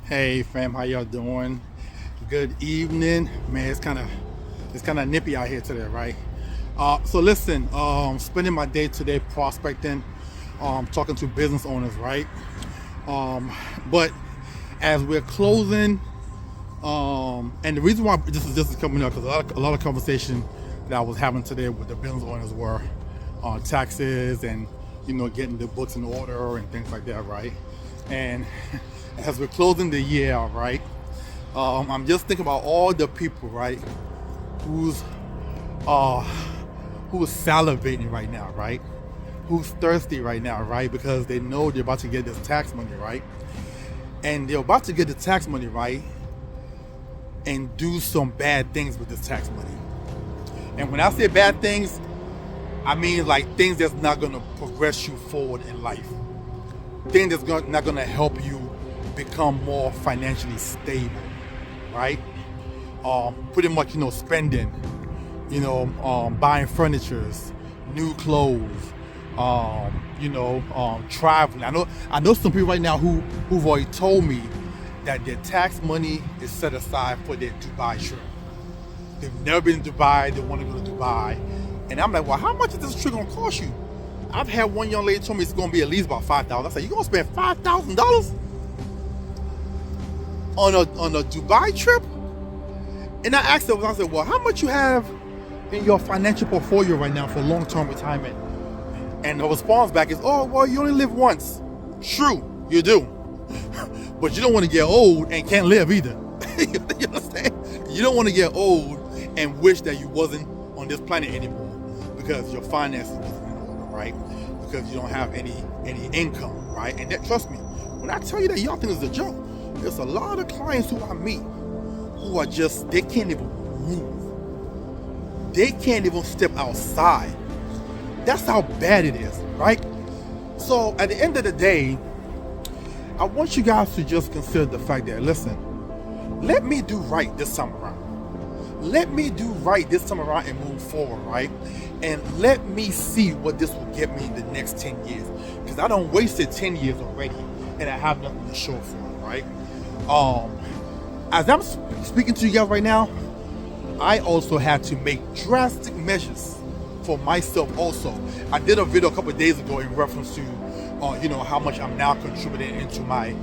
Hey fam, how y'all doing? Good evening, man. It's kind of nippy out here today, right? So listen, spending my day today prospecting, talking to business owners, right? Um, but as we're closing, and the reason why this is coming up because a lot of conversation that I was having today with the business owners were on taxes and getting the books in order and things like that, right? And as we're closing the year, right? I'm just thinking about all the people, right, who's uh who's salivating right now, right? Who's thirsty right now, right? Because they know they're about to get this tax money, right? And they're about to get the tax money, right? And do some bad things with this tax money. And when I say bad things, I mean like things that's not gonna progress you forward in life. Things that's not gonna help you become more financially stable, right? Pretty much, spending, buying furnitures, new clothes, traveling. I know some people right now who've already told me that their tax money is set aside for their Dubai trip. They've never been to Dubai. They want to go to Dubai, and I'm like, well, how much is this trip gonna cost you? I've had one young lady tell me it's gonna be at least about $5,000. I said, you gonna spend $5,000 on a Dubai trip? And I asked her, I said, well, how much you have in your financial portfolio right now for long-term retirement? And the response back is, oh, well, you only live once. True, you do. But you don't want to get old and can't live either. You understand? You don't want to get old and wish that you wasn't on this planet anymore because your finances wasn't in order, right? Because you don't have any income, right? And trust me, when I tell you that, y'all think it's a joke. There's a lot of clients who I meet who are just, they can't even move. They can't even step outside. That's how bad it is, right? So at the end of the day, I want you guys to just consider the fact that, listen, let me do right this time around. Let me do right this time around and move forward, right? And let me see what this will get me in the next 10 years. Because I done wasted 10 years already and I have nothing to show for it, right? As I'm speaking to you guys right now, I also had to make drastic measures for myself also. I did a video a couple of days ago in reference to how much I'm now contributing into my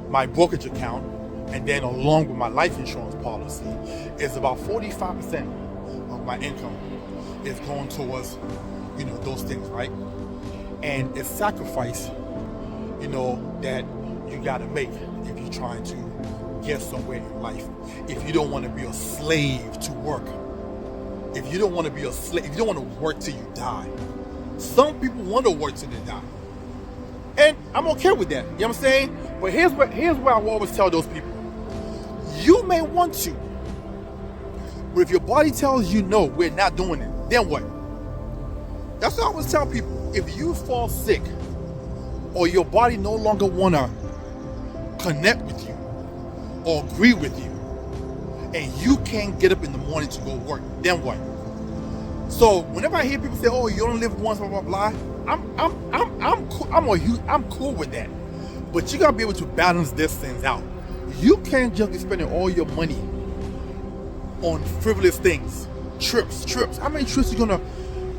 my brokerage account, and then along with my life insurance policy, it's about 45% of my income is going towards those things, right? And it's sacrifice that you got to make if you're trying to get somewhere in life. If you don't want to be a slave to work, if you don't want to be a slave, if you don't want to work till you die. Some people want to work till they die, and I'm okay with that. You know what I'm saying? But here's where I will always tell those people: you may want to, but if your body tells you no, we're not doing it, then what? That's what I always tell people. If you fall sick, or your body no longer wanna connect with you or agree with you, and you can't get up in the morning to go work, then what? So whenever I hear people say, "Oh, you only live once," blah blah blah, I'm cool with that. But you gotta be able to balance these things out. You can't just be spending all your money on frivolous things, trips. How many trips you gonna?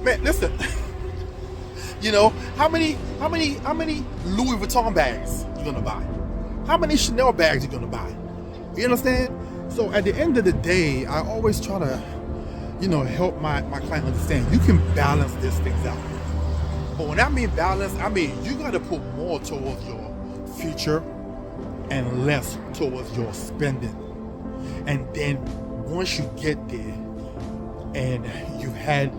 Man, listen. How many Louis Vuitton bags you gonna buy? How many Chanel bags you gonna buy? You understand? So at the end of the day, I always try to, help my client understand you can balance these things out. But when I mean balance, I mean you gotta put more towards your future and less towards your spending. And then once you get there and you've had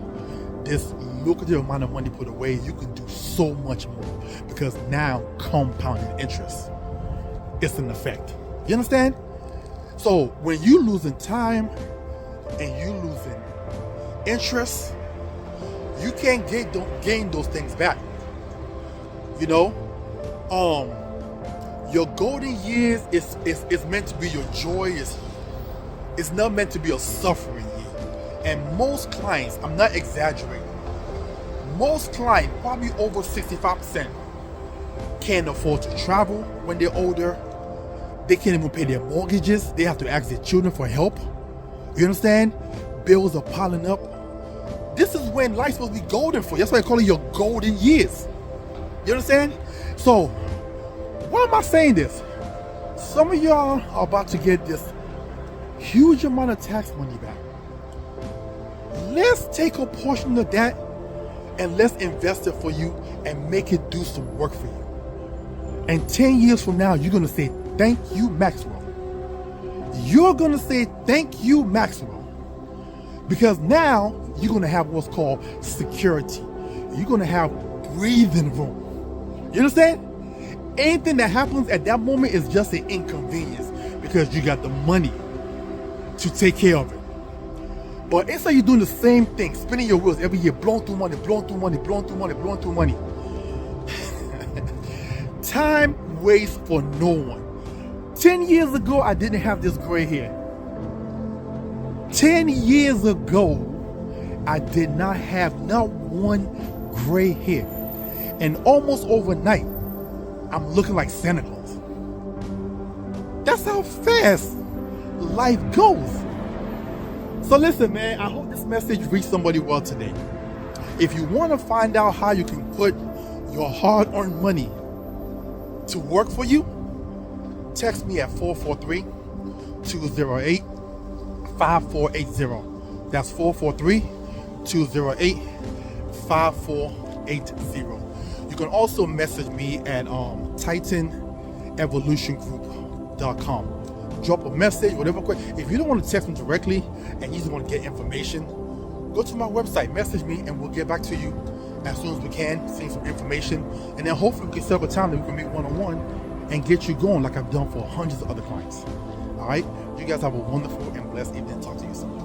this lucrative amount of money put away, you can do so much more because now compounding interest is an effect. You understand? So when you losing time and you losing interest, you can't gain those things back. Your golden years is meant to be your joy. It's not meant to be a suffering year. And most clients, I'm not exaggerating, most clients, probably over 65%, can't afford to travel when they're older. They can't even pay their mortgages. They have to ask their children for help. You understand? Bills are piling up. This is when life's supposed to be golden for you. That's why I call it your golden years. You understand? So, why am I saying this? Some of y'all are about to get this huge amount of tax money back. Let's take a portion of that and let's invest it for you and make it do some work for you. And 10 years from now, you're going to say, thank you, Maxwell. You're going to say, thank you, Maxwell. Because now you're going to have what's called security. You're going to have breathing room. You understand? Anything that happens at that moment is just an inconvenience because you got the money to take care of it. But instead you're doing the same thing, spinning your wheels every year, blowing through money, blowing through money, blowing through money, blowing through money. Time waits for no one. 10 years ago, I didn't have this gray hair. 10 years ago, I did not have not one gray hair. And almost overnight, I'm looking like Santa Claus. That's how fast life goes. So listen, man, I hope this message reached somebody well today. If you want to find out how you can put your hard-earned money to work for you, text me at 443-208-5480. That's 443-208-5480. You can also message me at TitanEvolutionGroup.com. Drop a message, whatever. If you don't want to text me directly and you just want to get information, go to my website, message me, and we'll get back to you as soon as we can, send some information, and then hopefully we can set up a time that we can meet one-on-one and get you going like I've done for hundreds of other clients. All right? You guys have a wonderful and blessed evening. Talk to you soon.